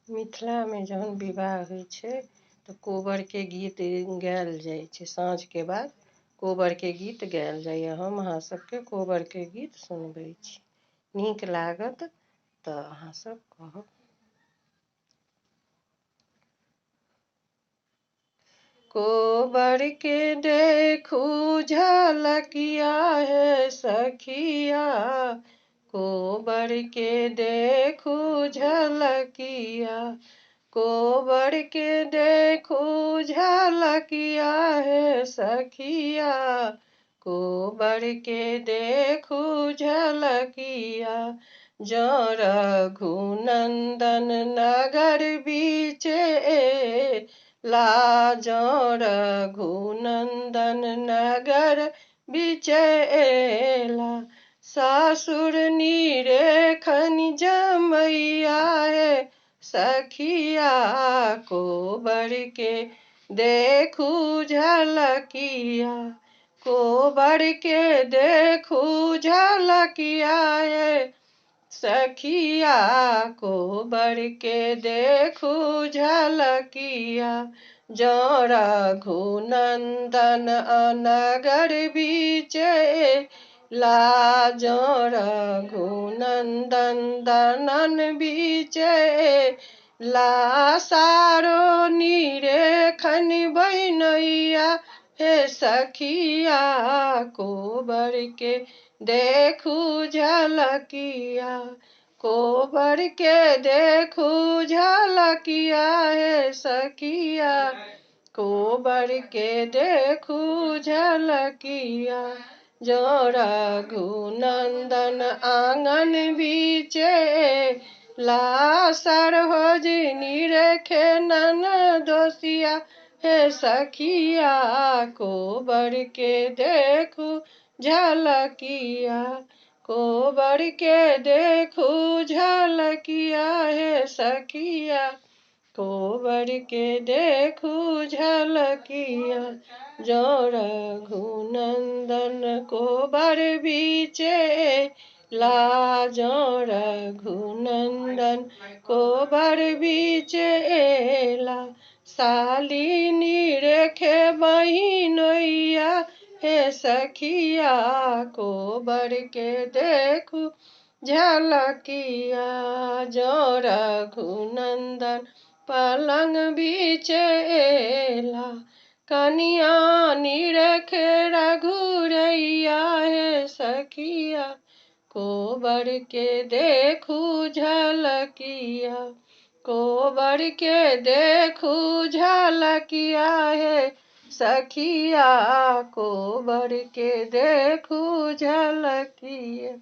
मिथिला में जहन विवाह होइ छै तऽ कोबर के गीत गायल जाइ छै। साँझ के बाद कोबर के गीत गायल जाइए। हम अहाँ सबके कोबर के गीत सुनबै छी, नीक लागत तऽ अहाँ सब कहब। कोबर के देखू झलकिया है सखिया, कोबर के देखू झलकिया, कोबर के देखू झलकिया है सखिया, कोबर के देखू झलकिया। जो रघुनंदन नगर बीचे लाजो रघुनंदन नगर बिचेला, सासुर निरेखन जमैया है सखिया, कोबर के देखू झलकिया, कोबर के देखू झलकिया है सखिया, कोबर के देखू झलकिया। जो रघुनंदन नगर बीचे लाजो रघुनंदन दनन बीचे ला, सारो निरेखन बैनैया हे सखिया, कोबर के देखू झलकिया, कोबर के देखू झलकिया है सखिया, कोबर के देखू झलकिया। जो रघुनंदन आंगन बीचे ला, सरहोज निरेखे नन दोसिया हे सखिया, कोबर के देखू झलकिया, कोबर के देखू झलकिया है सखिया, कोबर के देखू झलकिया। जो रघुनंदन कोबर बीचे लाजो रघुनंदन कोबर बीचेला, सालिनी रेखे बहिनैया हे सखिया, कोबर के देखू झलकिया। जो रघुनंदन पलंग बिचेला, कनिया निरखे रघुरैया है सखिया, कोबर के देखू झलकिया, कोबर के देखू झलकिया है सखिया, कोबर के देखू झलकिया।